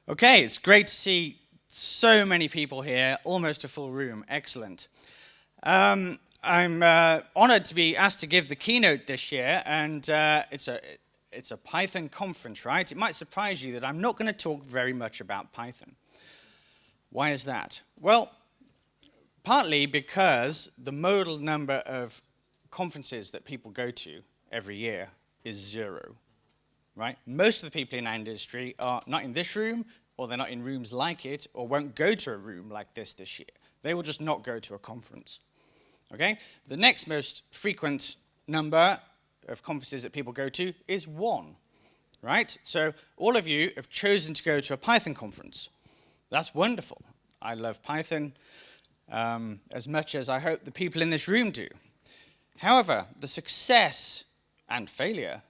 Okay, it's great to see so many people here, almost a full room. Excellent. I'm honored to be asked to give the keynote this year, and it's a Python conference, right? It might surprise you that I'm not going to talk very much about Python. Why is that? Well, partly because the modal number of conferences that people go to every year is 0. Right? Most of the people in our industry are not in this room, or they're not in rooms like it, or won't go to a room like this year. They will just not go to a conference. Okay? The next most frequent number of conferences that people go to is 1. Right? So all of you have chosen to go to a Python conference. That's wonderful. I love Python as much as I hope the people in this room do. However, the success and failure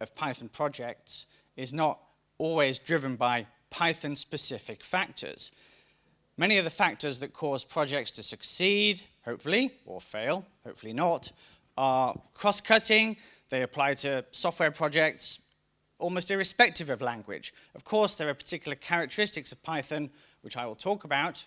of Python projects is not always driven by Python-specific factors. Many of the factors that cause projects to succeed, hopefully, or fail, hopefully not, are cross-cutting. They apply to software projects almost irrespective of language. Of course, there are particular characteristics of Python, which I will talk about,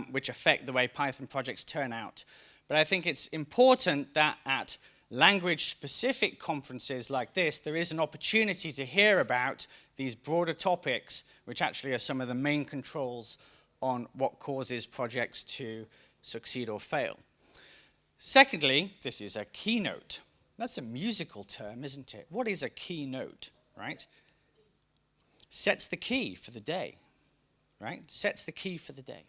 which affect the way Python projects turn out. But I think it's important that at language-specific conferences like this, there is an opportunity to hear about these broader topics, which actually are some of the main controls on what causes projects to succeed or fail. Secondly, this is a keynote. That's a musical term, isn't it? What is a keynote, right? Sets the key for the day, right? Sets the key for the day.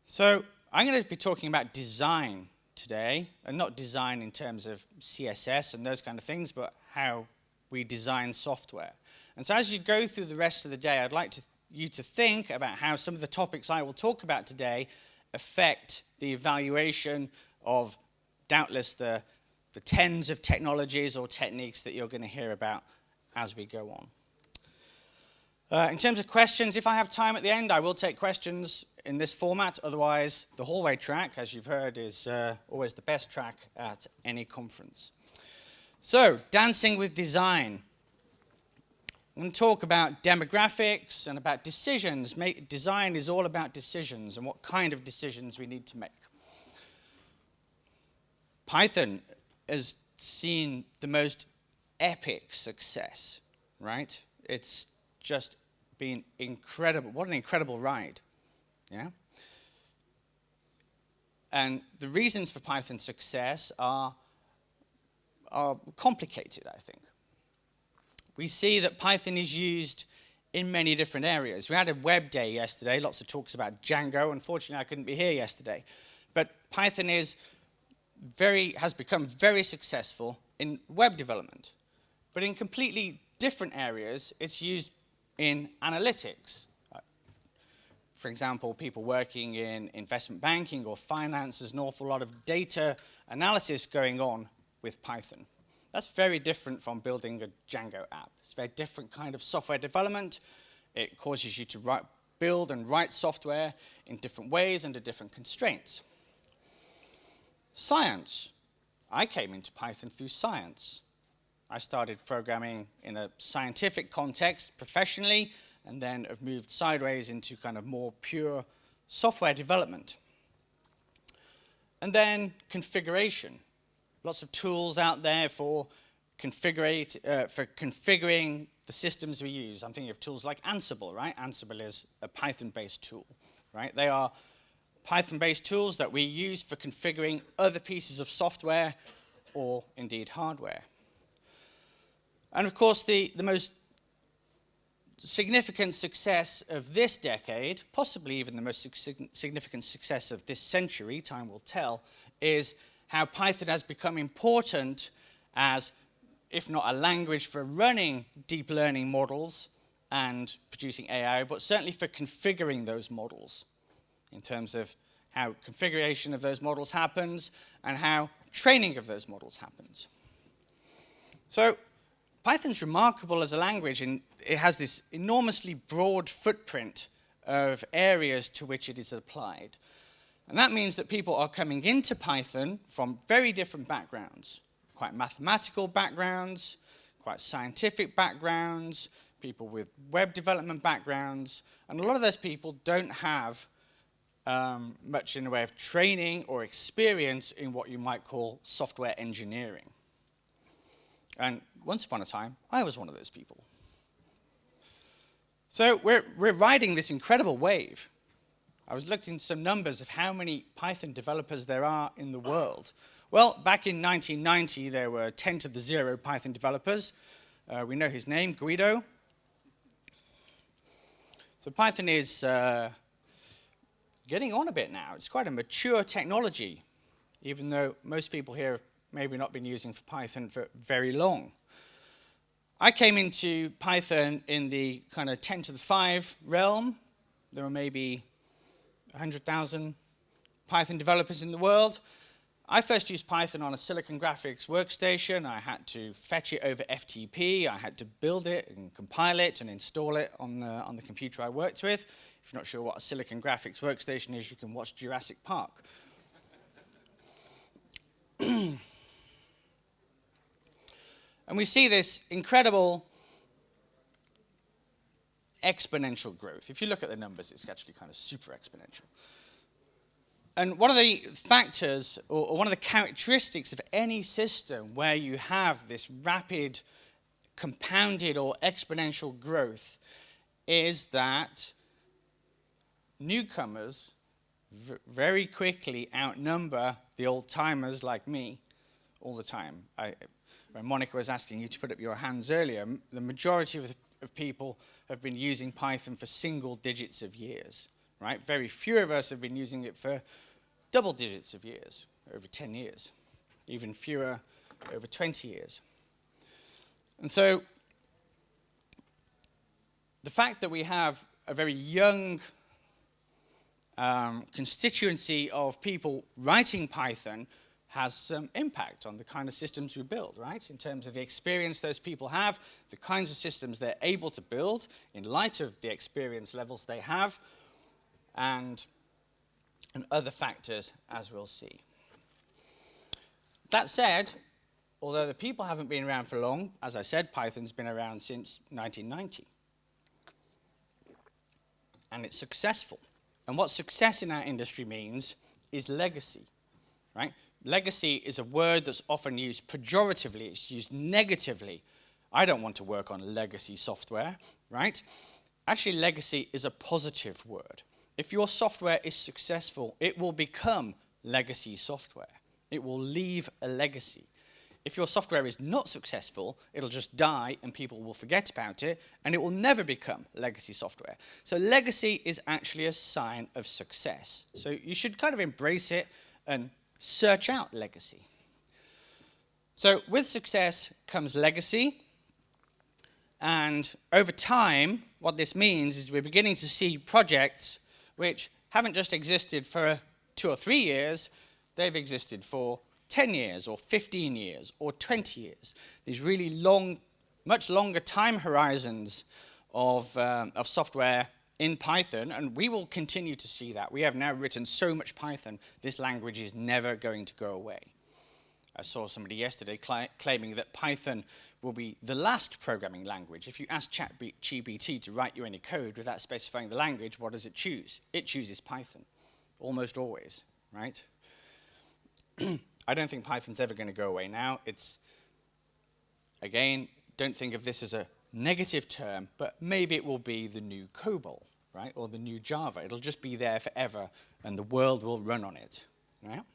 So I'm going to be talking about design today, and not design in terms of CSS and those kind of things, but how we design software. And so as you go through the rest of the day, I'd like you to think about how some of the topics I will talk about today affect the evaluation of doubtless the tens of technologies or techniques that you're going to hear about as we go on. In terms of questions, if I have time at the end, I will take questions in this format. Otherwise, the hallway track, as you've heard, is always the best track at any conference. So, dancing with design. I'm going to talk about demographics and about decisions. Design is all about decisions and what kind of decisions we need to make. Python has seen the most epic success, right? It's just been incredible. What an incredible ride, yeah? And the reasons for Python's success are complicated, I think. We see that Python is used in many different areas. We had a web day yesterday, lots of talks about Django. Unfortunately, I couldn't be here yesterday. But Python has become very successful in web development. But in completely different areas, it's used in analytics. For example, people working in investment banking or finance, there's an awful lot of data analysis going on with Python. That's very different from building a Django app. It's a very different kind of software development. It causes you to build and write software in different ways under different constraints. Science. I came into Python through science. I started programming in a scientific context professionally, and then have moved sideways into kind of more pure software development. And then configuration. Lots of tools out there for configuring the systems we use. I'm thinking of tools like Ansible, right? Ansible is a Python-based tool, right? They are Python-based tools that we use for configuring other pieces of software or indeed hardware. And of course, the most significant success of this decade, possibly even the most significant success of this century, time will tell, is how Python has become important as, if not a language for running deep learning models and producing AI, but certainly for configuring those models in terms of how configuration of those models happens and how training of those models happens. So Python's remarkable as a language, and it has this enormously broad footprint of areas to which it is applied. And that means that people are coming into Python from very different backgrounds, quite mathematical backgrounds, quite scientific backgrounds, people with web development backgrounds, and a lot of those people don't have much in the way of training or experience in what you might call software engineering. And once upon a time, I was one of those people. So we're riding this incredible wave. I was looking at some numbers of how many Python developers there are in the world. Well, back in 1990, there were 10 to the 0 Python developers. We know his name, Guido. So Python is getting on a bit now. It's quite a mature technology, even though most people here have maybe not been using Python for very long. I came into Python in the kind of 10 to the 5 realm. There were maybe 100,000 Python developers in the world. I first used Python on a Silicon Graphics workstation. I had to fetch it over FTP. I had to build it and compile it and install it on the computer I worked with. If you're not sure what a Silicon Graphics workstation is, you can watch Jurassic Park. And we see this incredible exponential growth. If you look at the numbers, it's actually kind of super exponential. And one of the factors, or one of the characteristics of any system where you have this rapid, compounded, or exponential growth is that newcomers very quickly outnumber the old-timers like me all the time. When Monica was asking you to put up your hands earlier, the majority of people have been using Python for single digits of years, right? Very few of us have been using it for double digits of years, over 10 years, even fewer over 20 years. And so the fact that we have a very young constituency of people writing Python has some impact on the kind of systems we build, right? In terms of the experience those people have, the kinds of systems they're able to build in light of the experience levels they have, and other factors, as we'll see. That said, although the people haven't been around for long, as I said, Python's been around since 1990. And it's successful. And what success in our industry means is legacy, right? Legacy is a word that's often used pejoratively. It's used negatively. I don't want to work on legacy software, right? Actually, legacy is a positive word. If your software is successful, it will become legacy software. It will leave a legacy. If your software is not successful, it'll just die and people will forget about it, and it will never become legacy software. So legacy is actually a sign of success. So you should kind of embrace it and search out legacy. So with success comes legacy, and over time, what this means is we're beginning to see projects which haven't just existed for 2 or 3 years, they've existed for 10 years or 15 years or 20 years. These really long, much longer time horizons of software in Python, and we will continue to see that. We have now written so much Python, this language is never going to go away. I saw somebody yesterday claiming that Python will be the last programming language. If you ask ChatGPT to write you any code without specifying the language, what does it choose? It chooses Python, almost always, right? I don't think Python's ever going to go away now. It's, again, don't think of this as a negative term, but maybe it will be the new COBOL, right? Or the new Java. It'll just be there forever, and the world will run on it, right?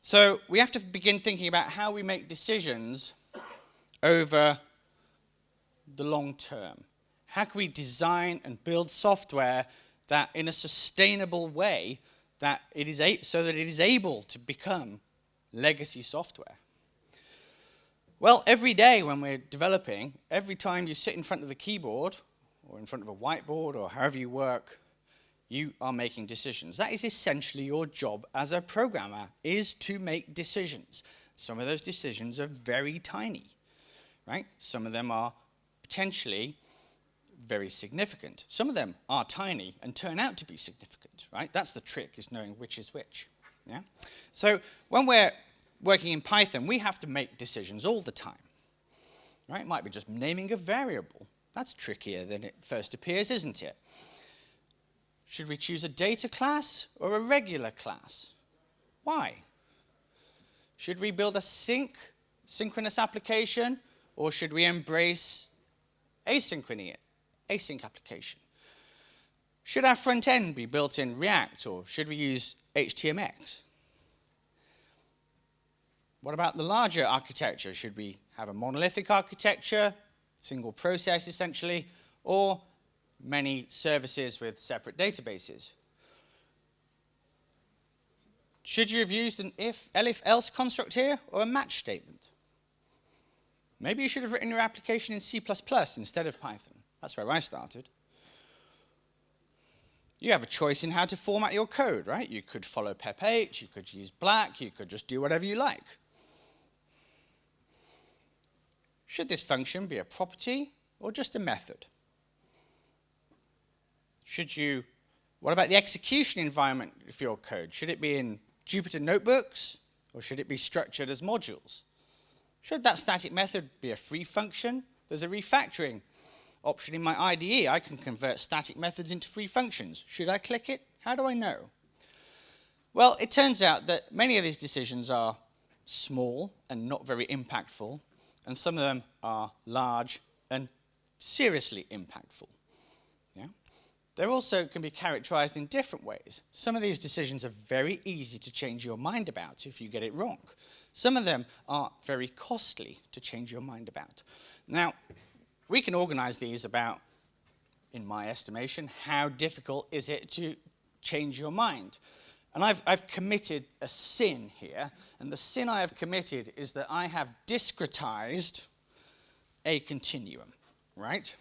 So we have to begin thinking about how we make decisions over the long term. How can we design and build software that in a sustainable way that it is so that it is able to become legacy software? Well, every day when we're developing, every time you sit in front of the keyboard or in front of a whiteboard or however you work, you are making decisions. That is essentially your job as a programmer, is to make decisions. Some of those decisions are very tiny, right? Some of them are potentially very significant. Some of them are tiny and turn out to be significant, right? That's the trick, is knowing which is which. Yeah? So when we're working in Python, we have to make decisions all the time. right? It might be just naming a variable. That's trickier than it first appears, isn't it? Should we choose a data class or a regular class? Why? Should we build a synchronous application, or should we embrace async application? Should our front end be built in React, or should we use HTMX? What about the larger architecture? Should we have a monolithic architecture, single process essentially, or many services with separate databases? Should you have used an if-else construct here, or a match statement? Maybe you should have written your application in C++ instead of Python. That's where I started. You have a choice in how to format your code, right? You could follow PEP8, you could use black, you could just do whatever you like. Should this function be a property or just a method? What about the execution environment for your code? Should it be in Jupyter notebooks, or should it be structured as modules? Should that static method be a free function? There's a refactoring option in my IDE. I can convert static methods into free functions. Should I click it? How do I know? Well, it turns out that many of these decisions are small and not very impactful, and some of them are large and seriously impactful. Yeah? They also can be characterized in different ways. Some of these decisions are very easy to change your mind about if you get it wrong. Some of them are very costly to change your mind about. Now, we can organize these about, in my estimation, how difficult is it to change your mind. And I've committed a sin here, and the sin I have committed is that I have discretized a continuum, right?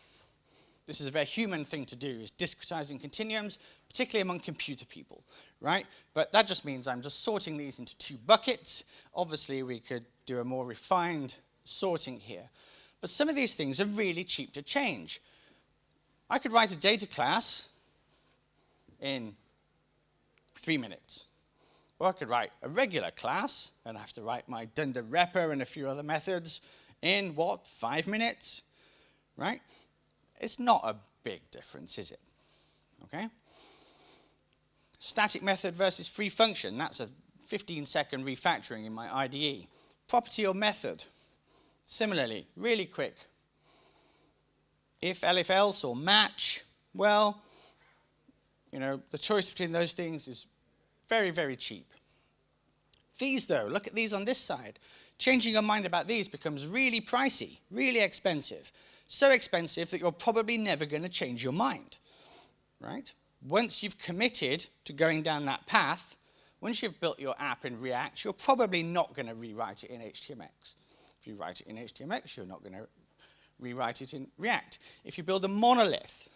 This is a very human thing to do, is discretizing continuums, particularly among computer people, right? But that just means I'm just sorting these into two buckets. Obviously, we could do a more refined sorting here. But some of these things are really cheap to change. I could write a data class in 3 minutes. Or I could write a regular class, and I have to write my dunder repr and a few other methods in, 5 minutes, right? It's not a big difference, is it? Okay? Static method versus free function, that's a 15-second refactoring in my IDE. Property or method, similarly, really quick. If else or match, well, the choice between those things is very, very cheap. These, though, look at these on this side. Changing your mind about these becomes really pricey, really expensive. So expensive that you're probably never going to change your mind, right? Once you've committed to going down that path, once you've built your app in React, you're probably not going to rewrite it in HTMX. If you write it in HTMX, you're not going to rewrite it in React. If you build a monolith,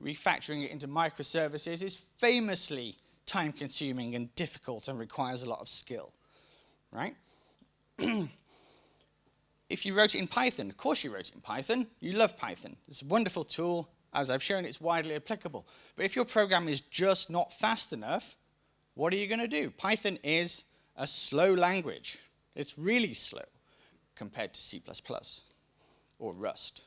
refactoring it into microservices is famously time-consuming and difficult and requires a lot of skill, right? If you wrote it in Python, of course you wrote it in Python. You love Python. It's a wonderful tool. As I've shown, it's widely applicable. But if your program is just not fast enough, what are you going to do? Python is a slow language. It's really slow compared to C++ or Rust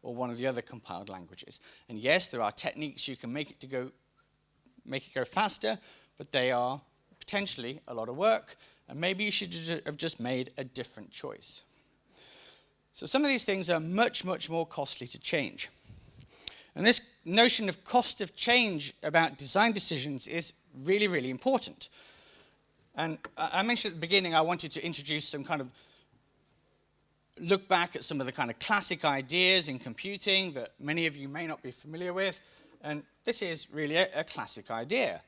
or one of the other compiled languages. And yes, there are techniques you can make it go faster, but they are potentially a lot of work, and maybe you should have just made a different choice. So some of these things are much, much more costly to change. And this notion of cost of change about design decisions is really, really important. And I mentioned at the beginning I wanted to introduce some kind of look back at some of the kind of classic ideas in computing that many of you may not be familiar with. And this is really a classic idea,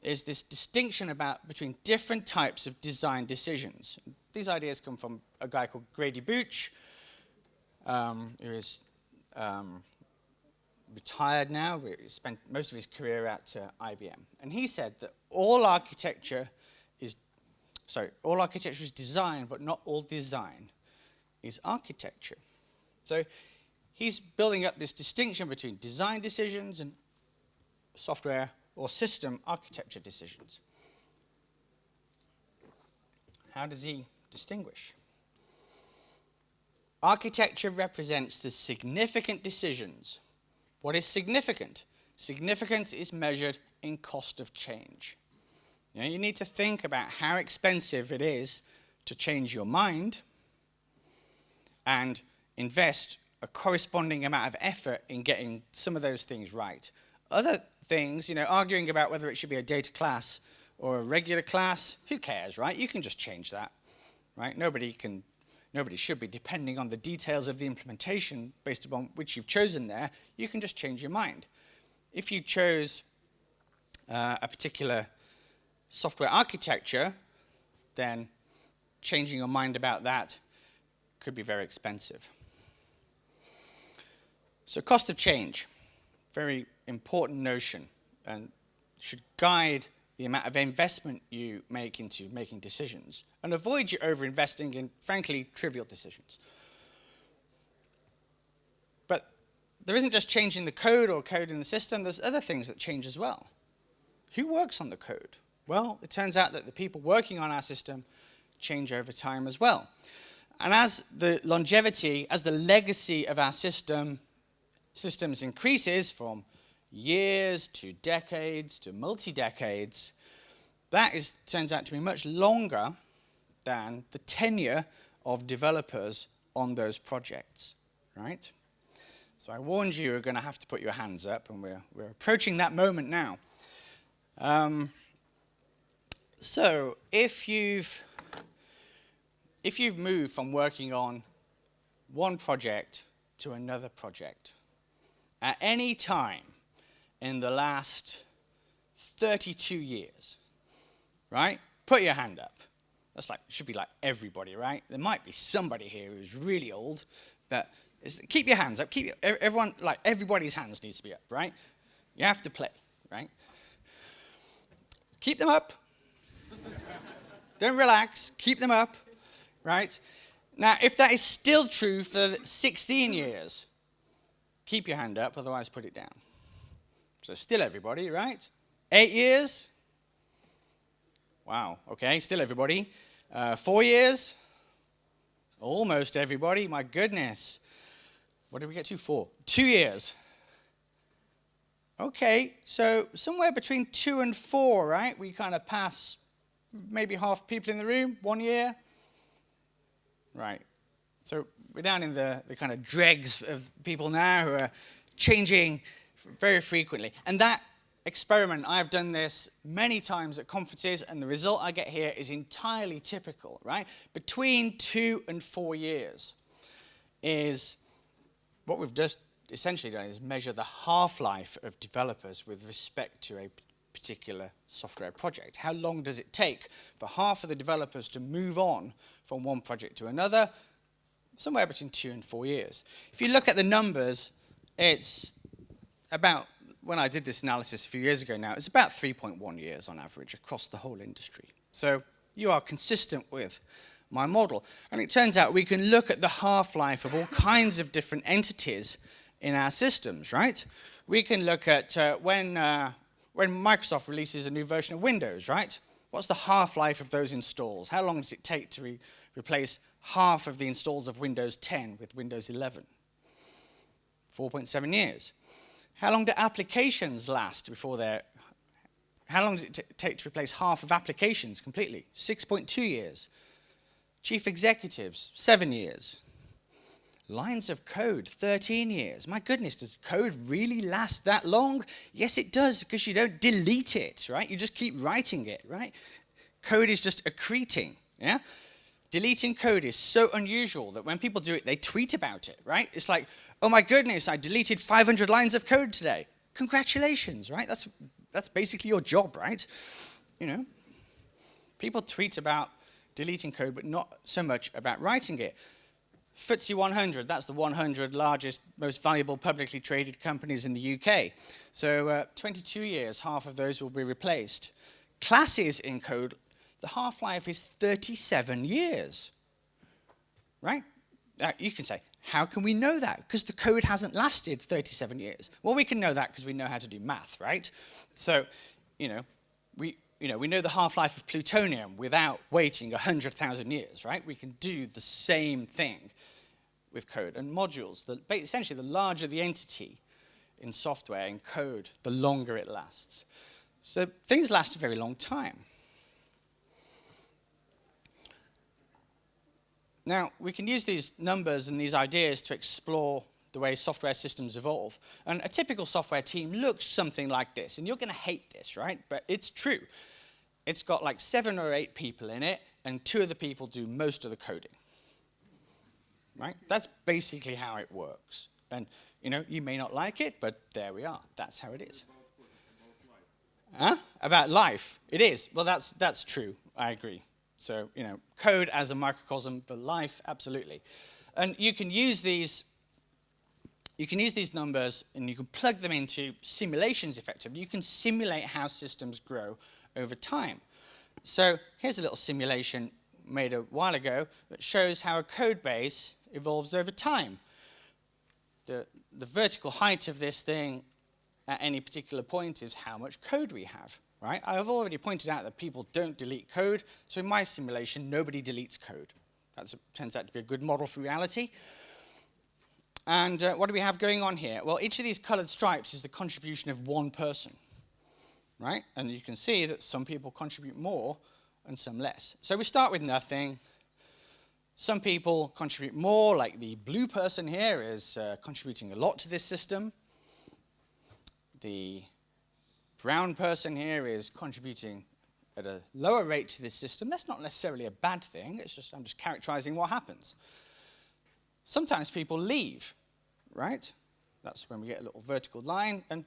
is this distinction between different types of design decisions. These ideas come from a guy called Grady Booch, who is retired now. He spent most of his career at IBM. And he said that all architecture is design, but not all design is architecture. So he's building up this distinction between design decisions and software or system architecture decisions. How does he distinguish? Architecture represents the significant decisions. What is significant? Significance is measured in cost of change. You need to think about how expensive it is to change your mind and invest a corresponding amount of effort in getting some of those things right. Other things, arguing about whether it should be a data class or a regular class, who cares, right? You can just change that, right? Nobody should be depending on the details of the implementation based upon which you've chosen there. You can just change your mind. If you chose a particular software architecture, then changing your mind about that could be very expensive. So cost of change, very important notion, and should guide the amount of investment you make into making decisions, and avoid you over-investing in, frankly, trivial decisions. But there isn't just changing the code or code in the system, there's other things that change as well. Who works on the code? Well, it turns out that the people working on our system change over time as well. And as the longevity, as the legacy of our systems increases from years to decades to multi-decades, that turns out to be much longer than the tenure of developers on those projects, right? So I warned you, you're going to have to put your hands up, and we're approaching that moment now. So if you've moved from working on one project to another project at any time in the last 32 years, right? Put your hand up. That's should be like everybody, right? There might be somebody here who's really old, but keep your hands up. Everybody's hands needs to be up, right? You have to play, right? Keep them up. Don't relax. Keep them up, right? Now, if that is still true for 16 years, keep your hand up, otherwise put it down. So still everybody, right? 8 years? Wow, okay, still everybody. 4 years? Almost everybody, my goodness. What did we get to? 4. 2 years. Okay, so somewhere between 2 and 4, right? We kind of pass maybe half people in the room, 1 year. Right, so we're down in the kind of dregs of people now who are changing very frequently. And that experiment, I've done this many times at conferences, and the result I get here is entirely typical, right? Between 2 and 4 years is what we've just essentially done is measure the half-life of developers with respect to a particular software project. How long does it take for half of the developers to move on from one project to another? Somewhere between 2 and 4 years. If you look at the numbers, it's about, when I did this analysis a few years ago now, it's about 3.1 years on average across the whole industry. So you are consistent with my model. And it turns out we can look at the half-life of all kinds of different entities in our systems, right? We can look at when Microsoft releases a new version of Windows, right? What's the half-life of those installs? How long does it take to replace half of the installs of Windows 10 with Windows 11? 4.7 years. How long do applications last before how long does it take to replace half of applications completely? 6.2 years. Chief executives, 7 years. Lines of code, 13 years. My goodness, does code really last that long? Yes, it does, because you don't delete it, right? You just keep writing it, right? Code is just accreting, yeah? Deleting code is so unusual that when people do it, they tweet about it, right? It's like, oh my goodness, I deleted 500 lines of code today. Congratulations, right? That's basically your job, right? People tweet about deleting code, but not so much about writing it. FTSE 100, that's the 100 largest, most valuable publicly traded companies in the UK. So 22 years, half of those will be replaced. Classes in code, the half-life is 37 years, right? You can say, how can we know that? Because the code hasn't lasted 37 years. Well, we can know that because we know how to do math, right? So, we know the half-life of plutonium without waiting 100,000 years, right? We can do the same thing with code. And modules, essentially the larger the entity in software, in code, the longer it lasts. So things last a very long time. Now, we can use these numbers and these ideas to explore the way software systems evolve. And a typical software team looks something like this. And you're going to hate this, right? But it's true. It's got like 7 or 8 people in it, and 2 of the people do most of the coding. Right? That's basically how it works. And, you know, you may not like it, but there we are. That's how it is. Huh? About life. It is. Well, that's true. I agree. So, you know, code as a microcosm for life, absolutely. And you can use these numbers and you can plug them into simulations effectively. You can simulate how systems grow over time. So here's a little simulation made a while ago that shows how a code base evolves over time. The vertical height of this thing at any particular point is how much code we have, right? I've already pointed out that people don't delete code, so in my simulation, nobody deletes code. That turns out to be a good model for reality. And what do we have going on here? Well, each of these colored stripes is the contribution of one person, right? And you can see that some people contribute more and some less. So we start with nothing. Some people contribute more, like the blue person here is contributing a lot to this system. The brown person here is contributing at a lower rate to this system. That's not necessarily a bad thing. It's just I'm just characterizing what happens. Sometimes people leave, right? That's when we get a little vertical line. And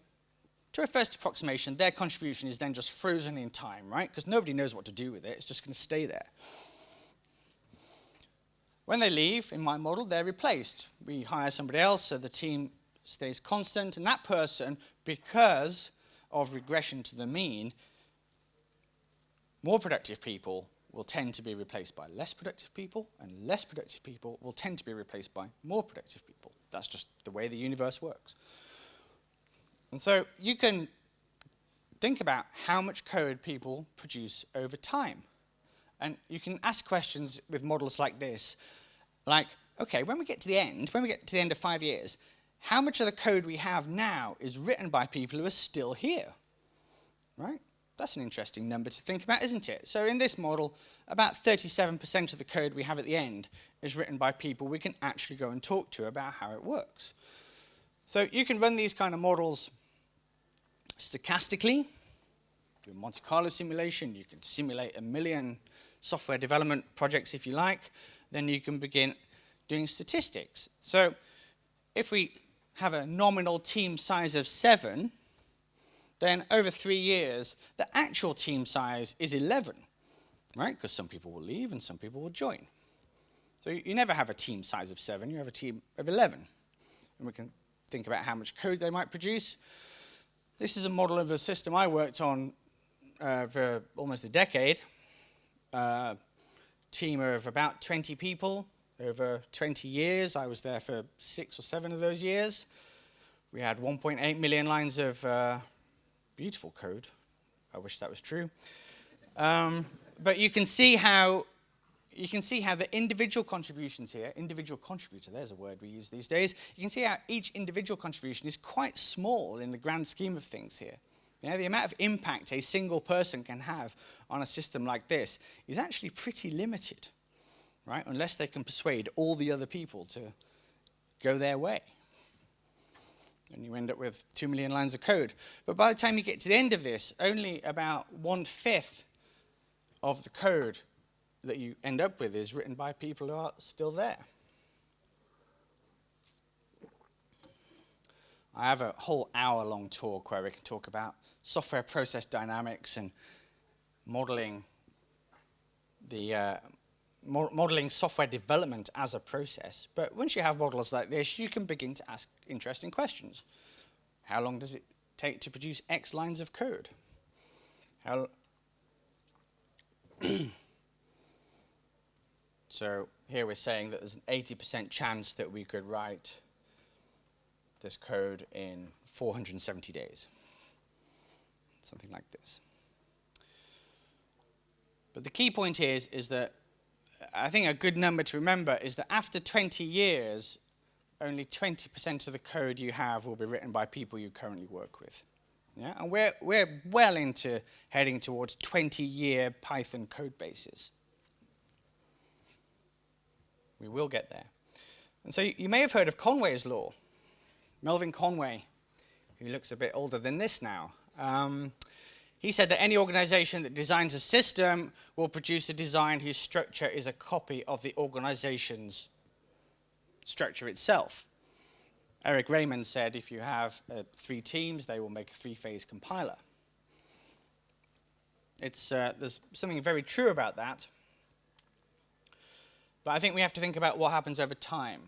to a first approximation, their contribution is then just frozen in time, right? Because nobody knows what to do with it. It's just going to stay there. When they leave, in my model, they're replaced. We hire somebody else, so the team stays constant. And that person, because of regression to the mean, more productive people will tend to be replaced by less productive people, and less productive people will tend to be replaced by more productive people. That's just the way the universe works. And so you can think about how much code people produce over time. And you can ask questions with models like this, like, okay, when we get to the end of 5 years, how much of the code we have now is written by people who are still here, right? That's an interesting number to think about, isn't it? So in this model, about 37% of the code we have at the end is written by people we can actually go and talk to about how it works. So you can run these kind of models stochastically, do a Monte Carlo simulation. You can simulate 1 million software development projects if you like. Then you can begin doing statistics. So if we have a nominal team size of 7, then over 3 years, the actual team size is 11, right? Because some people will leave and some people will join. So you never have a team size of 7, you have a team of 11. And we can think about how much code they might produce. This is a model of a system I worked on for almost a decade. Team of about 20 people over 20 years. I was there for 6 or 7 of those years. We had 1.8 million lines of beautiful code. I wish that was true. But you can see how the individual contributions here, individual contributor, there's a word we use these days. You can see how each individual contribution is quite small in the grand scheme of things here. You know, the amount of impact a single person can have on a system like this is actually pretty limited, right? Unless they can persuade all the other people to go their way. And you end up with 2 million lines of code. But by the time you get to the end of this, only about 1/5 of the code that you end up with is written by people who are still there. I have a whole hour-long talk where we can talk about software process dynamics and modeling modeling software development as a process. But once you have models like this, you can begin to ask interesting questions. How long does it take to produce X lines of code? So here we're saying that there's an 80% chance that we could write this code in 470 days. Something like this. But the key point is that I think a good number to remember is that after 20 years, only 20% of the code you have will be written by people you currently work with. Yeah? And we're well into heading towards 20-year Python code bases. We will get there. And so you may have heard of Conway's law. Melvin Conway, who looks a bit older than this now. He said that any organization that designs a system will produce a design whose structure is a copy of the organization's structure itself. Eric Raymond said if you have 3 teams, they will make a 3-phase compiler. There's something very true about that. But I think we have to think about what happens over time.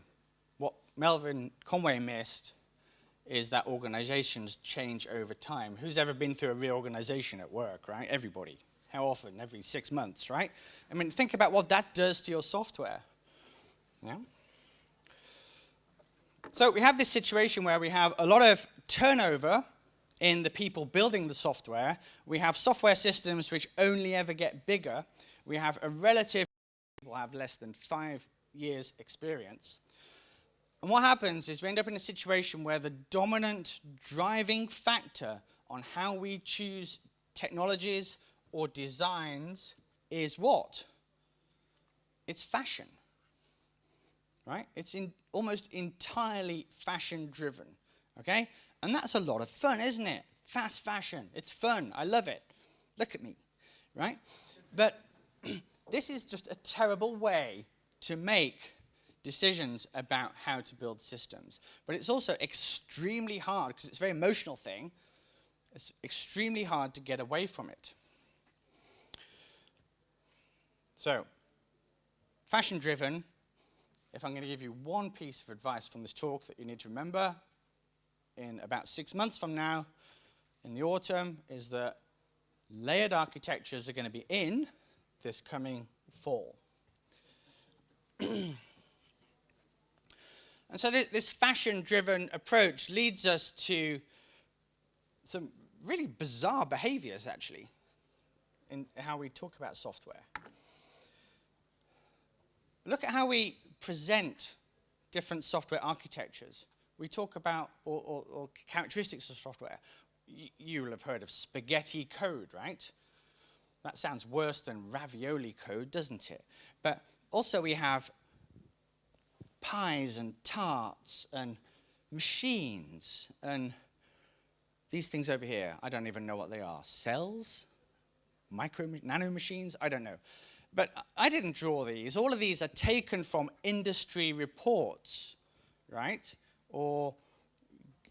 What Melvin Conway missed is that organizations change over time. Who's ever been through a reorganization at work, right? Everybody. How often? Every 6 months, right? I mean, think about what that does to your software. Yeah? So we have this situation where we have a lot of turnover in the people building the software. We have software systems which only ever get bigger. We have a relative people have less than 5 years experience. And what happens is we end up in a situation where the dominant driving factor on how we choose technologies or designs is what? It's fashion, right? It's almost entirely fashion-driven, okay? And that's a lot of fun, isn't it? Fast fashion. It's fun. I love it. Look at me, right? But this is just a terrible way to make decisions about how to build systems. But it's also extremely hard, because it's a very emotional thing, it's extremely hard to get away from it. So, fashion-driven, if I'm going to give you one piece of advice from this talk that you need to remember in about 6 months from now, in the autumn, is that layered architectures are going to be in this coming fall. And so this fashion-driven approach leads us to some really bizarre behaviors, actually, in how we talk about software. Look at how we present different software architectures. We talk about or characteristics of software. You will have heard of spaghetti code, right? That sounds worse than ravioli code, doesn't it? But also we have pies and tarts and machines and these things over here. I don't even know what they are. Cells? Nano machines? I don't know. But I didn't draw these. All of these are taken from industry reports, right? Or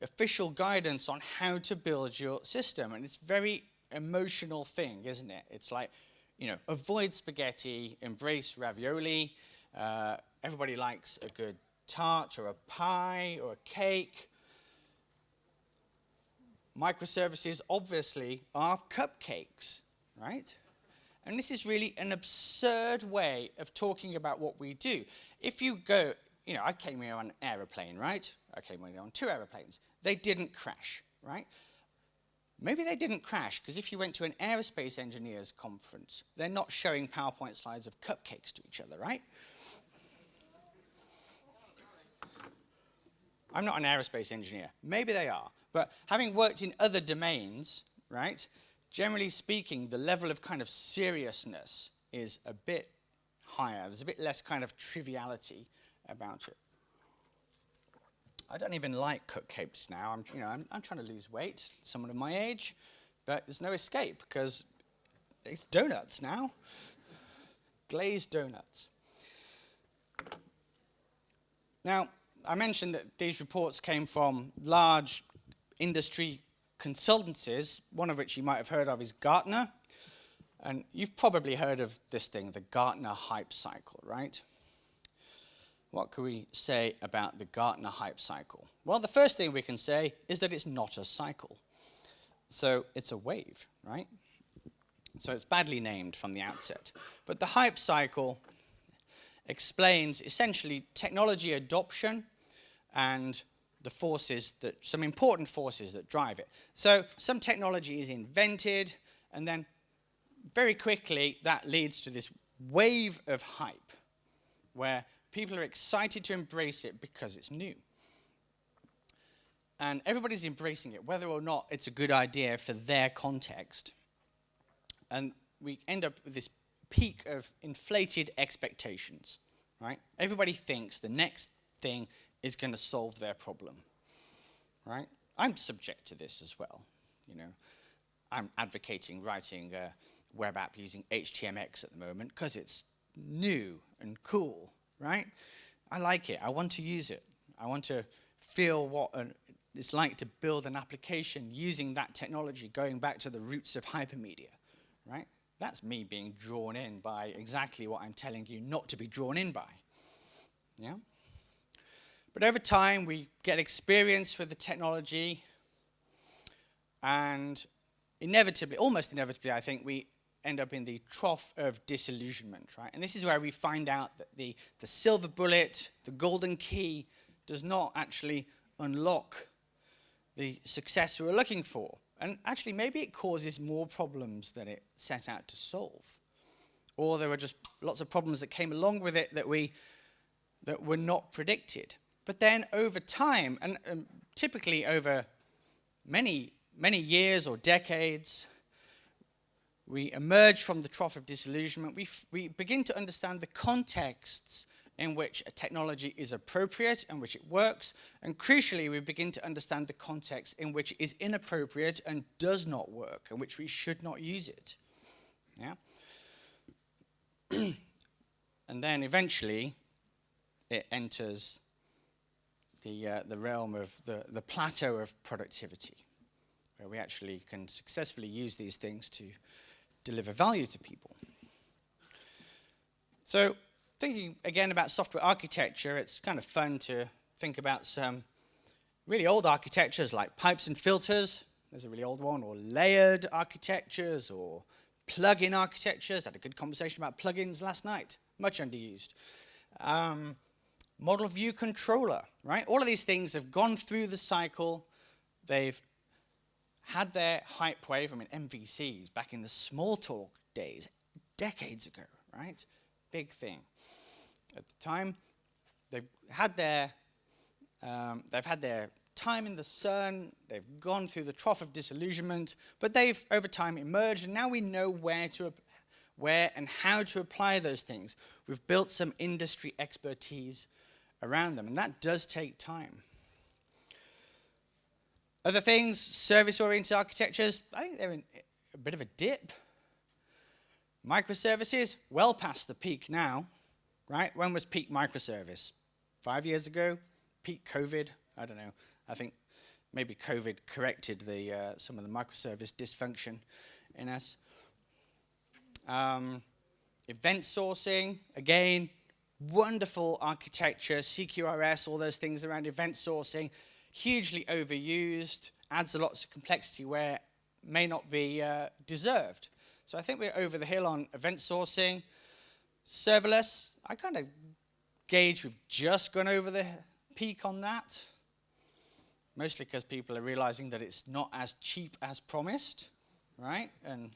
official guidance on how to build your system. And it's a very emotional thing, isn't it? It's like, you know, avoid spaghetti, embrace ravioli. Everybody likes a good tart or a pie or a cake. Microservices, obviously, are cupcakes, right? And this is really an absurd way of talking about what we do. If you go, you know, I came here on an aeroplane, right? I came here on 2 aeroplanes. They didn't crash, right? Maybe they didn't crash, because if you went to an aerospace engineers conference, they're not showing PowerPoint slides of cupcakes to each other, right? I'm not an aerospace engineer. Maybe they are. But having worked in other domains, right, generally speaking, the level of kind of seriousness is a bit higher. There's a bit less kind of triviality about it. I don't even like cupcakes now. I'm trying to lose weight, someone of my age, but there's no escape because it's donuts now. Glazed donuts. Now, I mentioned that these reports came from large industry consultancies, one of which you might have heard of is Gartner. And you've probably heard of this thing, the Gartner hype cycle, right? What can we say about the Gartner hype cycle? Well, the first thing we can say is that it's not a cycle. So it's a wave, right? So it's badly named from the outset. But the hype cycle explains essentially technology adoption and the forces some important forces that drive it. So some technology is invented, and then very quickly that leads to this wave of hype where people are excited to embrace it because it's new. And everybody's embracing it, whether or not it's a good idea for their context. And we end up with this peak of inflated expectations, right? Everybody thinks the next thing is going to solve their problem, right? I'm subject to this as well, you know. I'm advocating writing a web app using HTMX at the moment because it's new and cool, right? I like it. I want to use it. I want to feel what it's like to build an application using that technology, going back to the roots of hypermedia, right? That's me being drawn in by exactly what I'm telling you not to be drawn in by. Yeah? But over time, we get experience with the technology, and inevitably, almost inevitably, I think, we end up in the trough of disillusionment, right? And this is where we find out that the silver bullet, the golden key, does not actually unlock the success we're looking for. And actually, maybe it causes more problems than it set out to solve. Or there were just lots of problems that came along with it that were not predicted. But then over time, and typically over many years or decades, we emerge from the trough of disillusionment. We begin to understand the contexts in which a technology is appropriate and which it works. And crucially, we begin to understand the context in which it is inappropriate and does not work, and which we should not use it. Yeah? And then eventually, it enters the realm of the plateau of productivity, where we actually can successfully use these things to deliver value to people. So, thinking again about software architecture, it's kind of fun to think about some really old architectures like pipes and filters. There's a really old one, or layered architectures, or plug-in architectures. I had a good conversation about plugins last night, much underused. Model view controller, right? All of these things have gone through the cycle. They've had their hype wave. I mean, MVCs back in the Smalltalk days, decades ago, right? Big thing. At the time, they've had their time in the sun. They've gone through the trough of disillusionment, but they've over time emerged, and now we know where and how to apply those things. We've built some industry expertise around them, and that does take time. Other things, service-oriented architectures, I think they're in a bit of a dip. Microservices, well past the peak now, right? When was peak microservice? 5 years ago? Peak COVID? I don't know. I think maybe COVID corrected some of the microservice dysfunction in us. Event sourcing, again, wonderful architecture, CQRS, all those things around event sourcing, hugely overused, adds a lot of complexity where it may not be deserved. So I think we're over the hill on event sourcing. Serverless, I kind of gauge we've just gone over the peak on that, mostly because people are realizing that it's not as cheap as promised, right? And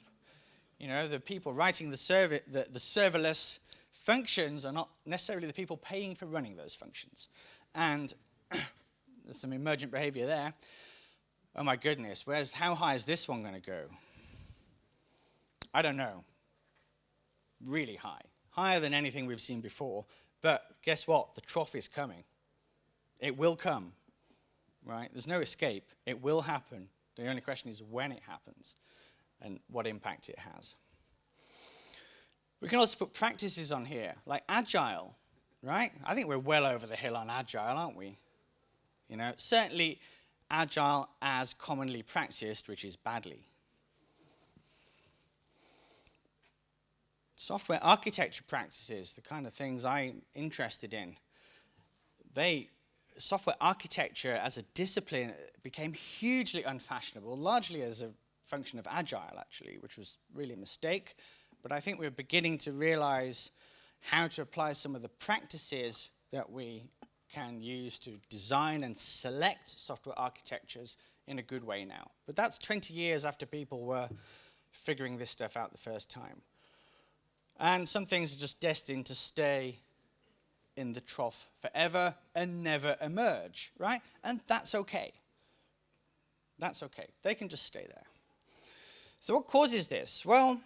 you know, the people writing the serverless functions are not necessarily the people paying for running those functions. And there's some emergent behavior there. Oh my goodness, how high is this one going to go? I don't know. Really high. Higher than anything we've seen before. But guess what? The trough is coming. It will come, right? There's no escape. It will happen. The only question is when it happens and what impact it has. We can also put practices on here, like Agile, right? I think we're well over the hill on Agile, aren't we? You know, certainly Agile as commonly practiced, which is badly. Software architecture practices, the kind of things I'm interested in. Software architecture as a discipline became hugely unfashionable, largely as a function of Agile, actually, which was really a mistake. But I think we're beginning to realize how to apply some of the practices that we can use to design and select software architectures in a good way now. But that's 20 years after people were figuring this stuff out the first time. And some things are just destined to stay in the trough forever and never emerge, right? And that's okay. That's okay. They can just stay there. So what causes this? Well,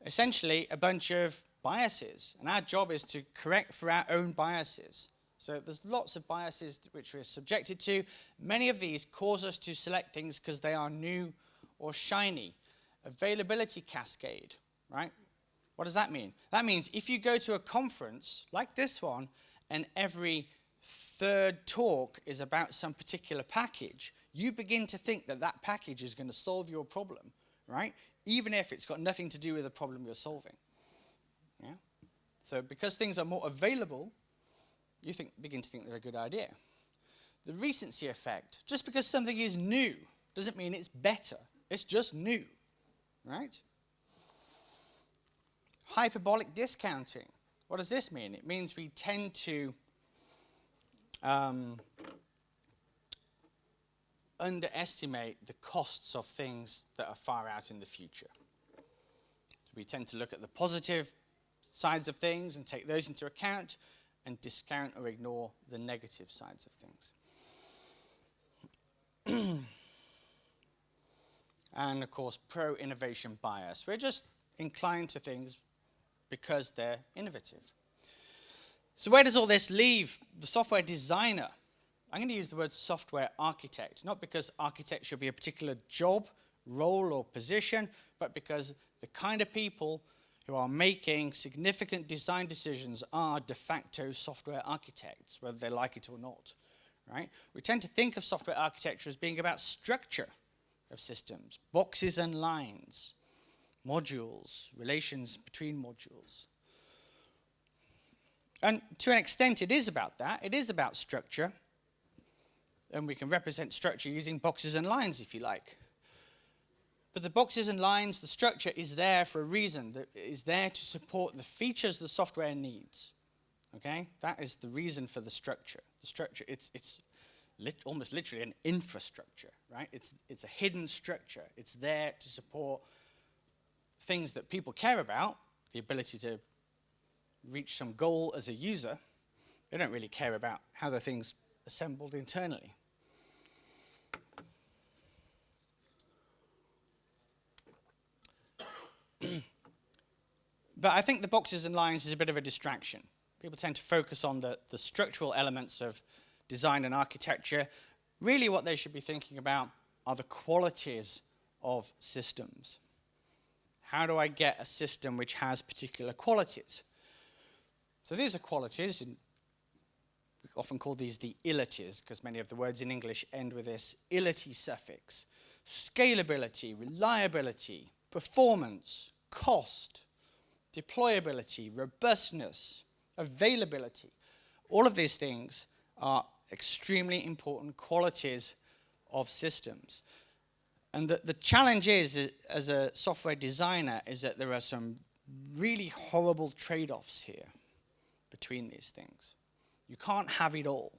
essentially a bunch of biases. And our job is to correct for our own biases. So there's lots of biases which we're subjected to. Many of these cause us to select things because they are new or shiny. Availability cascade, right? What does that mean? That means if you go to a conference like this one and every third talk is about some particular package, you begin to think that that package is going to solve your problem, right? Even if it's got nothing to do with the problem you're solving. Yeah? So because things are more available, you begin to think they're a good idea. The recency effect. Just because something is new doesn't mean it's better. It's just new, right? Hyperbolic discounting. What does this mean? It means we tend to underestimate the costs of things that are far out in the future. We tend to look at the positive sides of things and take those into account and discount or ignore the negative sides of things. And of course, pro-innovation bias. We're just inclined to things because they're innovative. So where does all this leave the software designer? I'm going to use the word software architect, not because architect should be a particular job, role, or position, but because the kind of people who are making significant design decisions are de facto software architects, whether they like it or not, right? We tend to think of software architecture as being about structure of systems, boxes and lines, modules, relations between modules. And to an extent, it is about that. It is about structure. And we can represent structure using boxes and lines, if you like. But the boxes and lines, the structure is there for a reason. It is there to support the features the software needs. Okay? That is the reason for the structure. The structure, it's almost literally an infrastructure, right? It's a hidden structure. It's there to support things that people care about, the ability to reach some goal as a user. They don't really care about how the thing's assembled internally. But I think the boxes and lines is a bit of a distraction. People tend to focus on the structural elements of design and architecture. Really what they should be thinking about are the qualities of systems. How do I get a system which has particular qualities? So these are qualities, and we often call these the ilities, because many of the words in English end with this ility suffix. Scalability, reliability, performance, cost, deployability, robustness, availability. All of these things are extremely important qualities of systems. And the challenge is, as a software designer, is that there are some really horrible trade-offs here between these things. You can't have it all.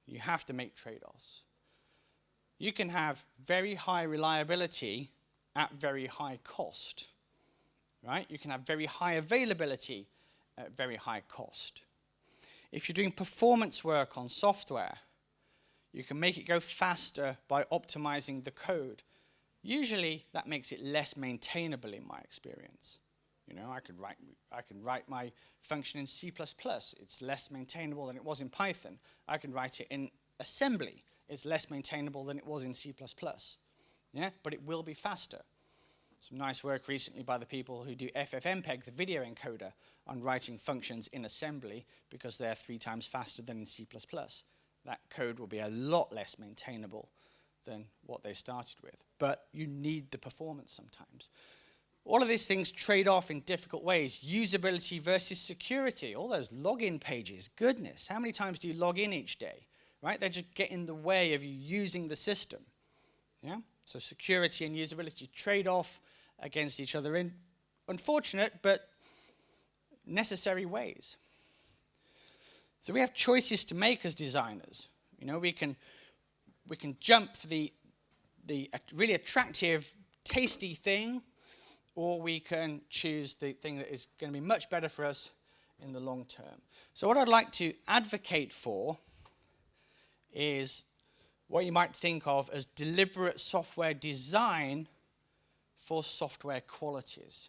You have to make trade-offs. You can have very high reliability at very high cost, right? You can have very high availability at very high cost. If you're doing performance work on software, you can make it go faster by optimizing the code. Usually, that makes it less maintainable in my experience. You know, I can write my function in C++. It's less maintainable than it was in Python. I can write it in assembly. It's less maintainable than it was in C++. Yeah, but it will be faster. Some nice work recently by the people who do FFmpeg, the video encoder, on writing functions in assembly because they're 3 times faster than in C++. That code will be a lot less maintainable than what they started with. But you need the performance sometimes. All of these things trade off in difficult ways. Usability versus security. All those login pages. Goodness, how many times do you log in each day? Right? They just get in the way of you using the system. Yeah? So security and usability trade off against each other in unfortunate but necessary ways. So we have choices to make as designers. You know, we can jump for the really attractive, tasty thing, or we can choose the thing that is going to be much better for us in the long term. So what I'd like to advocate for is what you might think of as deliberate software design for software qualities.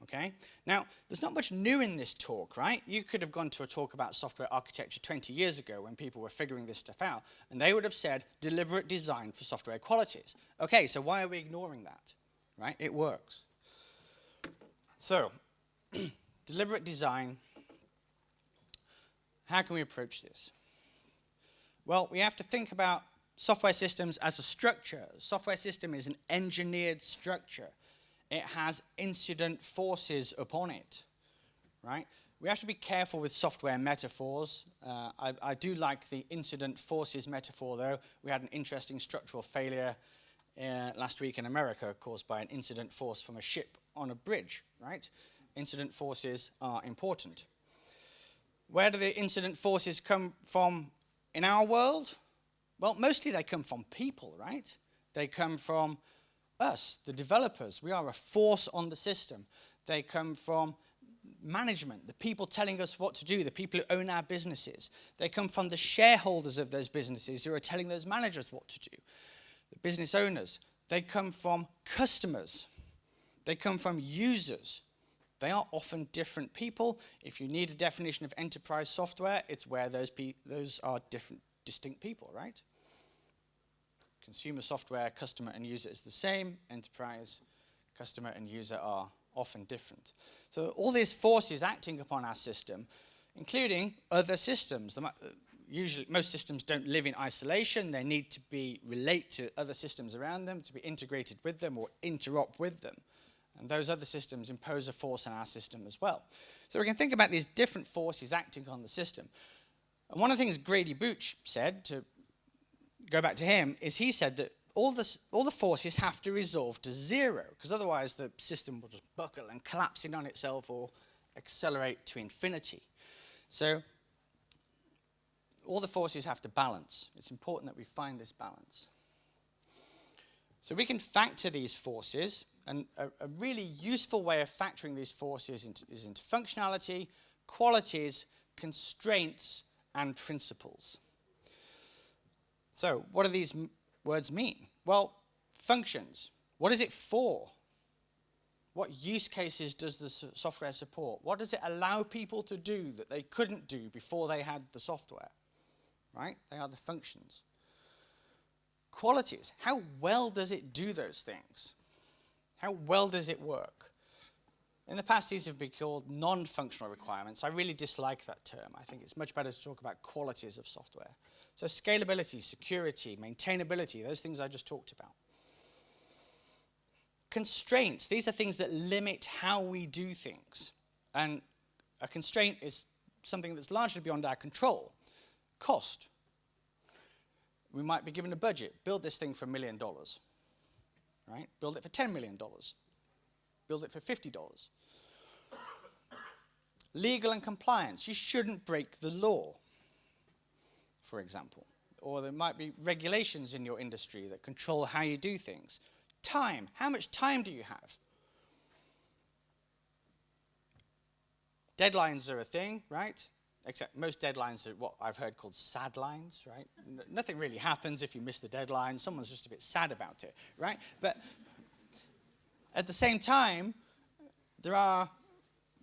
Okay? Now, there's not much new in this talk, right? You could have gone to a talk about software architecture 20 years ago when people were figuring this stuff out, and they would have said deliberate design for software qualities. Okay, so why are we ignoring that? Right? It works. So, deliberate design, how can we approach this? Well, we have to think about software systems as a structure. A software system is an engineered structure. It has incident forces upon it, right? We have to be careful with software metaphors. I do like the incident forces metaphor, though. We had an interesting structural failure last week in America caused by an incident force from a ship on a bridge, right? Incident forces are important. Where do the incident forces come from in our world? Well, mostly they come from people, right? They come from us, the developers. We are a force on the system. They come from management, the people telling us what to do, the people who own our businesses. They come from the shareholders of those businesses who are telling those managers what to do, the business owners. They come from customers. They come from users. They are often different people. If you need a definition of enterprise software, it's where those are different, distinct people, right? Consumer software, customer and user is the same. Enterprise, customer and user are often different. So all these forces acting upon our system, including other systems. Usually, most systems don't live in isolation. They need to relate to other systems around them, to be integrated with them or interop with them. And those other systems impose a force on our system as well. So we can think about these different forces acting on the system. And one of the things Grady Booch said, to go back to him, is he said that all the forces have to resolve to zero, because otherwise the system will just buckle and collapse in on itself or accelerate to infinity. So all the forces have to balance. It's important that we find this balance. So we can factor these forces, and a really useful way of factoring these forces is into functionality, qualities, constraints, and principles. So what do these words mean? Well, functions. What is it for? What use cases does the software support? What does it allow people to do that they couldn't do before they had the software? Right? They are the functions. Qualities. How well does it do those things? How well does it work? In the past, these have been called non-functional requirements. I really dislike that term. I think it's much better to talk about qualities of software. So scalability, security, maintainability, those things I just talked about. Constraints, these are things that limit how we do things. And a constraint is something that's largely beyond our control. Cost. We might be given a budget. Build this thing for $1 million. Right? Build it for $10 million. Build it for $50. Legal and compliance. You shouldn't break the law, for example. Or there might be regulations in your industry that control how you do things. Time. How much time do you have? Deadlines are a thing, right? Except most deadlines are what I've heard called sad lines, right? Nothing really happens if you miss the deadline. Someone's just a bit sad about it, right? But at the same time, there are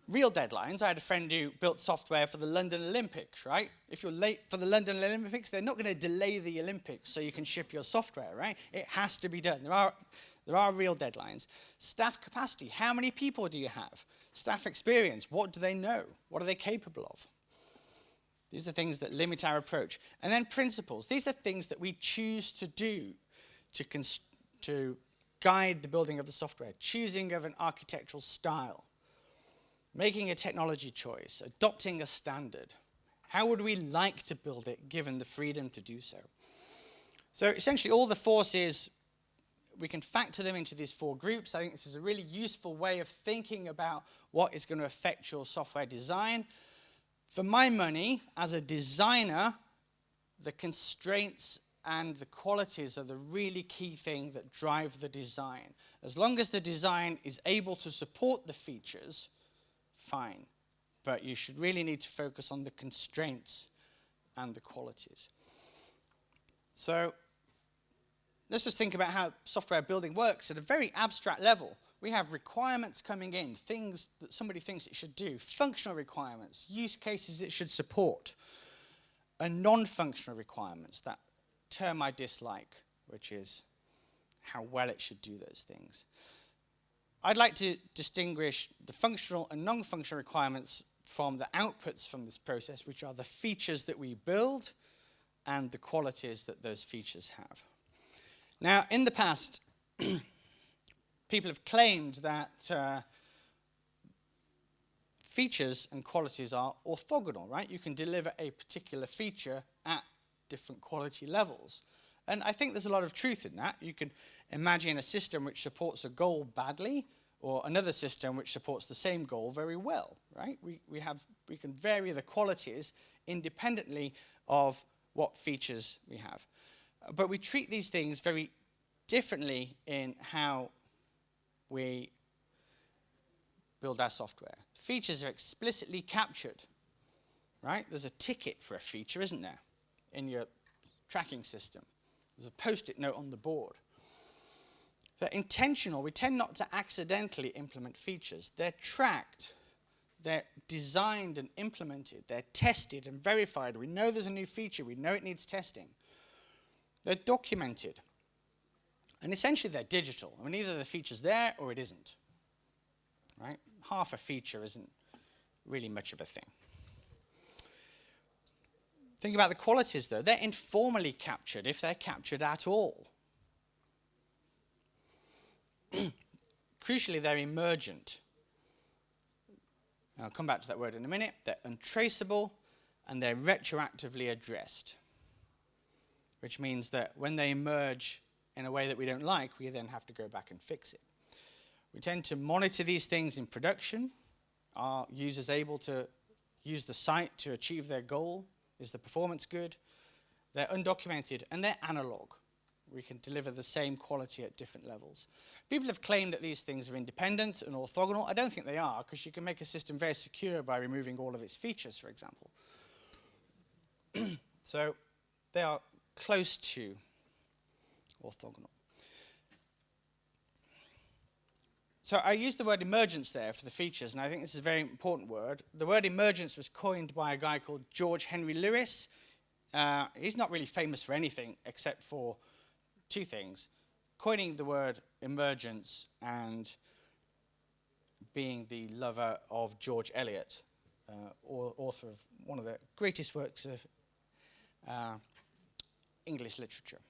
real deadlines. I had a friend who built software for the London Olympics, right? If you're late for the London Olympics, they're not going to delay the Olympics so you can ship your software, right? It has to be done. There are real deadlines. Staff capacity. How many people do you have? Staff experience. What do they know? What are they capable of? These are things that limit our approach. And then principles. These are things that we choose to do to guide the building of the software. Choosing of an architectural style. Making a technology choice. Adopting a standard. How would we like to build it given the freedom to do so? So essentially all the forces, we can factor them into these 4 groups. I think this is a really useful way of thinking about what is going to affect your software design. For my money, as a designer, the constraints and the qualities are the really key thing that drive the design. As long as the design is able to support the features, fine. But you should really need to focus on the constraints and the qualities. So let's just think about how software building works at a very abstract level. We have requirements coming in, things that somebody thinks it should do, functional requirements, use cases it should support, and non-functional requirements, that term I dislike, which is how well it should do those things. I'd like to distinguish the functional and non-functional requirements from the outputs from this process, which are the features that we build and the qualities that those features have. Now, in the past, people have claimed that features and qualities are orthogonal, right? You can deliver a particular feature at different quality levels. And I think there's a lot of truth in that. You can imagine a system which supports a goal badly, or another system which supports the same goal very well, right? We can vary the qualities independently of what features we have. But we treat these things very differently in how we build our software. Features are explicitly captured, right? There's a ticket for a feature, isn't there, in your tracking system. There's a post-it note on the board. They're intentional. We tend not to accidentally implement features. They're tracked. They're designed and implemented. They're tested and verified. We know there's a new feature. We know it needs testing. They're documented. And essentially, they're digital. I mean, either the feature's there or it isn't. Right? Half a feature isn't really much of a thing. Think about the qualities, though. They're informally captured, if they're captured at all. Crucially, they're emergent. I'll come back to that word in a minute. They're untraceable, and they're retroactively addressed, which means that when they emerge in a way that we don't like, we then have to go back and fix it. We tend to monitor these things in production. Are users able to use the site to achieve their goal? Is the performance good? They're undocumented, and they're analog. We can deliver the same quality at different levels. People have claimed that these things are independent and orthogonal. I don't think they are, because you can make a system very secure by removing all of its features, for example. So they are close to orthogonal. So I used the word emergence there for the features, and I think this is a very important word. The word emergence was coined by a guy called George Henry Lewis. He's not really famous for anything except for two things: coining the word emergence and being the lover of George Eliot, author of one of the greatest works of English literature.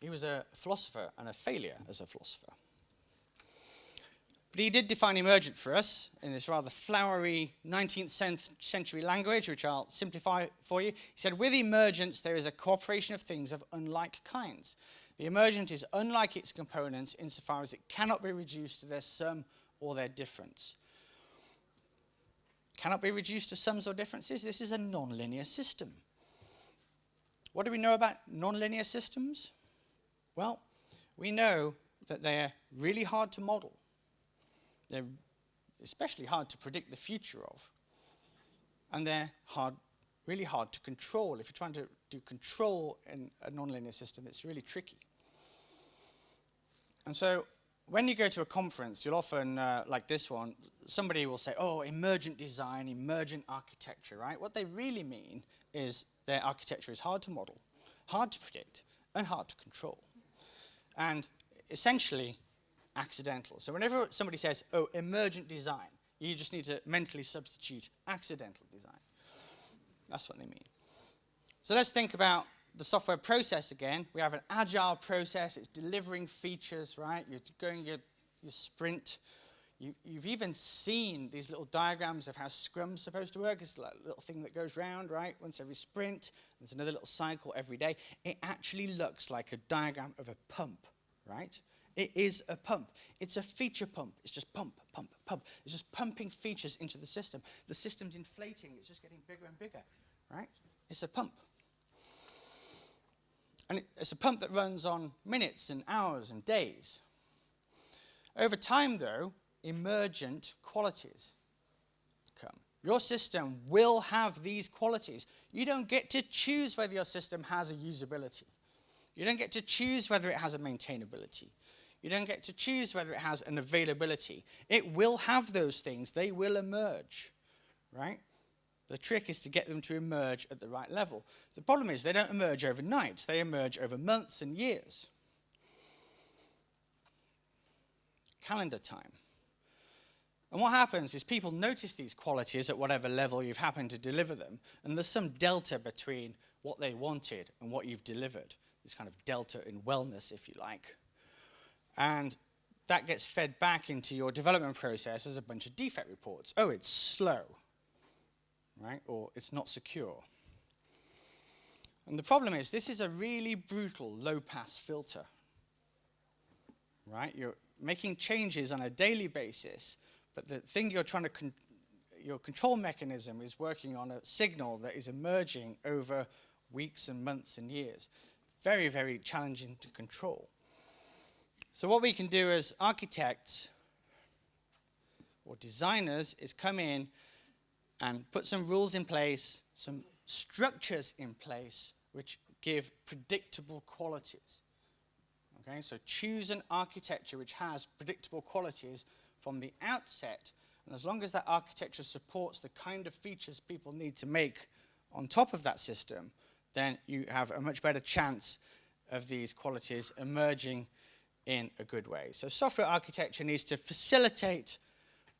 He was a philosopher and a failure as a philosopher. But he did define emergent for us in this rather flowery 19th century language, which I'll simplify for you. He said, with emergence, there is a cooperation of things of unlike kinds. The emergent is unlike its components insofar as it cannot be reduced to their sum or their difference. Cannot be reduced to sums or differences? This is a nonlinear system. What do we know about nonlinear systems? Well, we know that they're really hard to model. They're especially hard to predict the future of. And they're really hard to control. If you're trying to do control in a nonlinear system, it's really tricky. And so when you go to a conference, you'll often, like this one, somebody will say, oh, emergent design, emergent architecture, right? What they really mean is their architecture is hard to model, hard to predict, and hard to control. And essentially accidental. So whenever somebody says, oh, emergent design, you just need to mentally substitute accidental design. That's what they mean. So let's think about the software process again. We have an agile process. It's delivering features, right? You're going your sprint. You've even seen these little diagrams of how Scrum's supposed to work. It's like a little thing that goes round, right? Once every sprint. There's another little cycle every day. It actually looks like a diagram of a pump, right? It is a pump. It's a feature pump. It's just pump, pump, pump. It's just pumping features into the system. The system's inflating. It's just getting bigger and bigger, right? It's a pump. And it's a pump that runs on minutes and hours and days. Over time, though, emergent qualities come. Your system will have these qualities. You don't get to choose whether your system has a usability. You don't get to choose whether it has a maintainability. You don't get to choose whether it has an availability. It will have those things. They will emerge, right? The trick is to get them to emerge at the right level. The problem is they don't emerge overnight. They emerge over months and years. Calendar time. And what happens is people notice these qualities at whatever level you've happened to deliver them, and there's some delta between what they wanted and what you've delivered. This kind of delta in wellness, if you like. And that gets fed back into your development process as a bunch of defect reports. Oh, it's slow, right? Or it's not secure. And the problem is this is a really brutal low-pass filter, right? You're making changes on a daily basis, but the thing you're trying to your control mechanism is working on a signal that is emerging over weeks and months and years. Very, very challenging to control. So what we can do as architects or designers is come in and put some rules in place, some structures in place which give predictable qualities. Okay, so choose an architecture which has predictable qualities from the outset, and as long as that architecture supports the kind of features people need to make on top of that system, then you have a much better chance of these qualities emerging in a good way. So software architecture needs to facilitate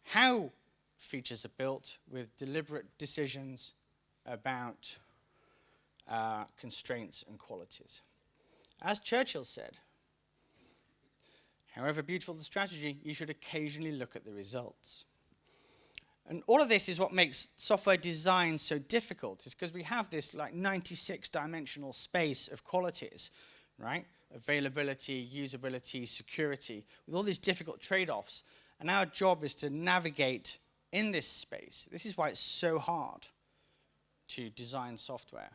how features are built with deliberate decisions about constraints and qualities. As Churchill said, however beautiful the strategy, you should occasionally look at the results. And all of this is what makes software design so difficult, is because we have this like 96-dimensional space of qualities, right? Availability, usability, security, with all these difficult trade-offs. And our job is to navigate in this space. This is why it's so hard to design software.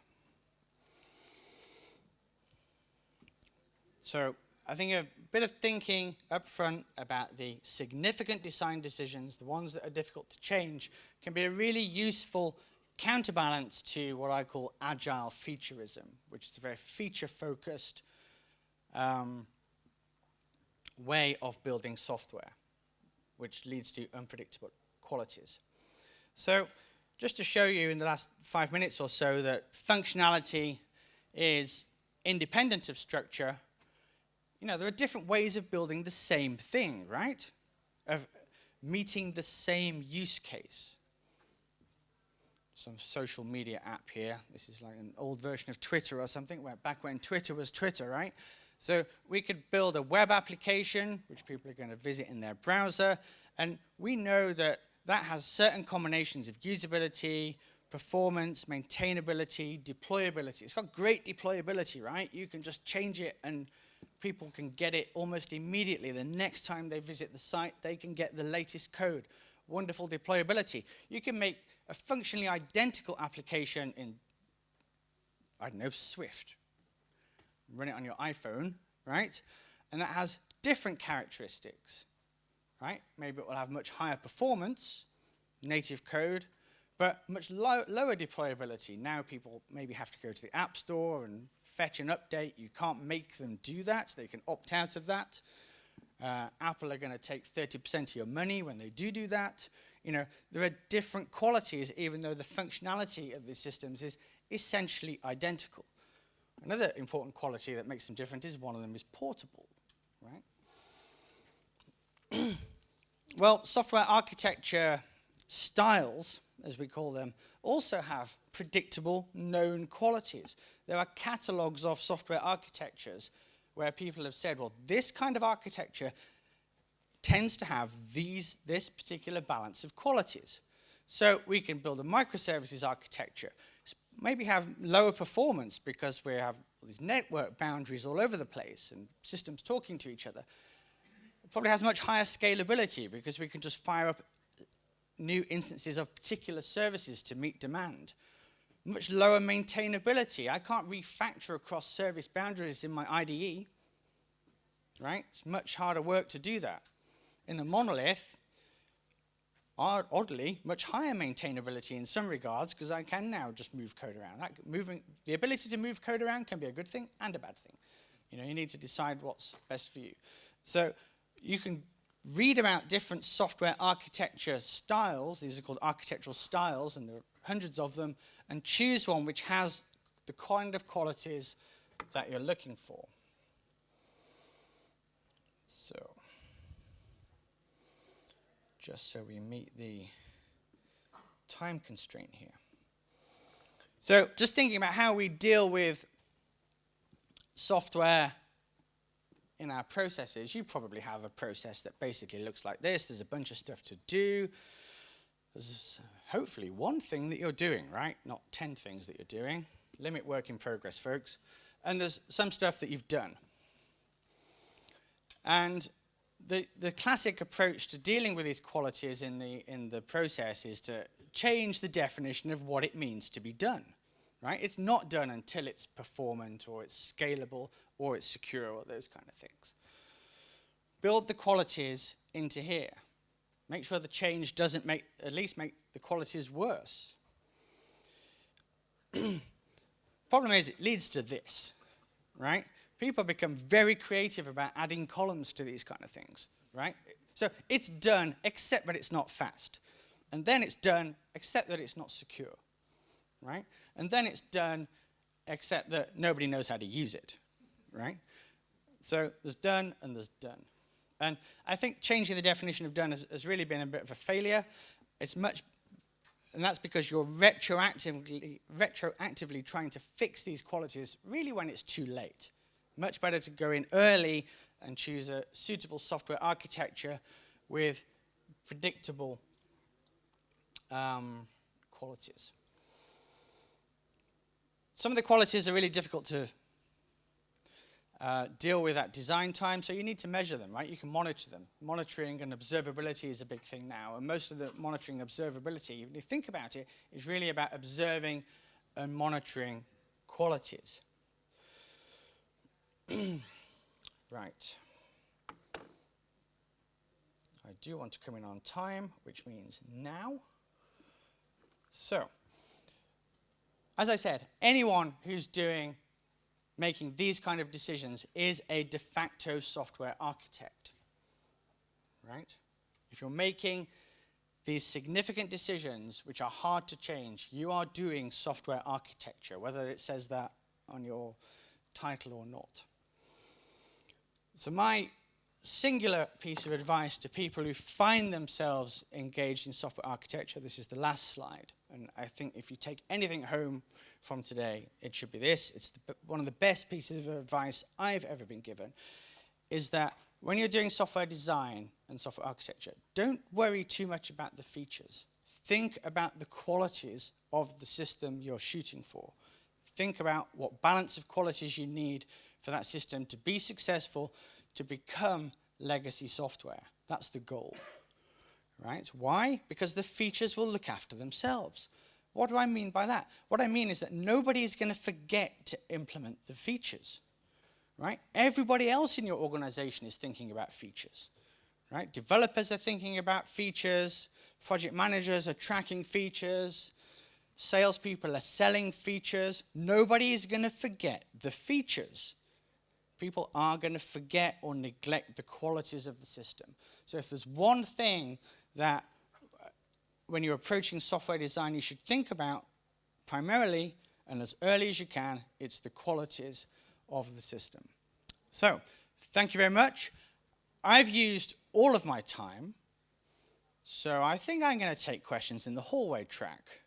So I think a bit of thinking up front about the significant design decisions, the ones that are difficult to change, can be a really useful counterbalance to what I call agile featureism, which is a very feature-focused way of building software, which leads to unpredictable qualities. So just to show you in the last 5 minutes or so that functionality is independent of structure, you know, there are different ways of building the same thing, right? Of meeting the same use case. Some social media app here. This is like an old version of Twitter or something, back when Twitter was Twitter, right? So we could build a web application, which people are going to visit in their browser, and we know that that has certain combinations of usability, performance, maintainability, deployability. It's got great deployability, right? You can just change it and people can get it almost immediately. The next time they visit the site, they can get the latest code. Wonderful deployability. You can make a functionally identical application in, I don't know, Swift. Run it on your iPhone, right? And that has different characteristics, right? Maybe it will have much higher performance, native code, but much lower deployability. Now people maybe have to go to the App Store and fetch an update. You can't make them do that. They can opt out of that. Apple are going to take 30% of your money when they do that. You know, there are different qualities, even though the functionality of these systems is essentially identical. Another important quality that makes them different is one of them is portable, right? Well, software architecture styles, as we call them, also have predictable, known qualities. There are catalogs of software architectures where people have said, well, this kind of architecture tends to have this particular balance of qualities. So we can build a microservices architecture, maybe have lower performance because we have all these network boundaries all over the place and systems talking to each other. It probably has much higher scalability because we can just fire up new instances of particular services to meet demand. Much lower maintainability. I can't refactor across service boundaries in my IDE, right? It's much harder work to do that. In a monolith, oddly, much higher maintainability in some regards, because I can now just move code around. The ability to move code around can be a good thing and a bad thing. You need to decide what's best for you. So you can read about different software architecture styles. These are called architectural styles, and there are hundreds of them, and choose one which has the kind of qualities that you're looking for. So, just so we meet the time constraint here. So, just thinking about how we deal with software in our processes, you probably have a process that basically looks like this. There's a bunch of stuff to do. There's hopefully one thing that you're doing, right? Not 10 things that you're doing. Limit work in progress, folks. And there's some stuff that you've done. And the classic approach to dealing with these qualities in the process is to change the definition of what it means to be done, right? It's not done until it's performant or it's scalable or it's secure or those kind of things. Build the qualities into here. Make sure the change doesn't at least make the qualities worse. Problem is, it leads to this, right? People become very creative about adding columns to these kind of things, right? So it's done, except that it's not fast. And then it's done, except that it's not secure, right? And then it's done, except that nobody knows how to use it, right? So there's done and there's done. And I think changing the definition of done has really been a bit of a failure. And that's because you're retroactively trying to fix these qualities really when it's too late. Much better to go in early and choose a suitable software architecture with predictable qualities. Some of the qualities are really difficult to deal with at design time, so you need to measure them, right? You can monitor them. Monitoring and observability is a big thing now, and most of the monitoring and observability, when you think about it, is really about observing and monitoring qualities. Right. I do want to come in on time, which means now. So, as I said, anyone who's making these kind of decisions is a de facto software architect, right? If you're making these significant decisions which are hard to change, you are doing software architecture, whether it says that on your title or not. So my singular piece of advice to people who find themselves engaged in software architecture, this is the last slide, and I think if you take anything home from today, it should be this. It's one of the best pieces of advice I've ever been given, is that when you're doing software design and software architecture, don't worry too much about the features. Think about the qualities of the system you're shooting for. Think about what balance of qualities you need for that system to be successful, to become legacy software. That's the goal, right? Why? Because the features will look after themselves. What do I mean by that? What I mean is that nobody is going to forget to implement the features, right? Everybody else in your organization is thinking about features, right? Developers are thinking about features. Project managers are tracking features. Salespeople are selling features. Nobody is going to forget the features. People are going to forget or neglect the qualities of the system. So if there's one thing that when you're approaching software design you should think about primarily and as early as you can, it's the qualities of the system. So thank you very much. I've used all of my time, so I think I'm going to take questions in the hallway track.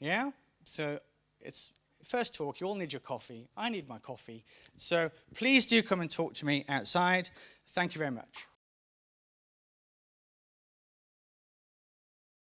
Yeah? So it's first talk, you all need your coffee. I need my coffee. So please do come and talk to me outside. Thank you very much.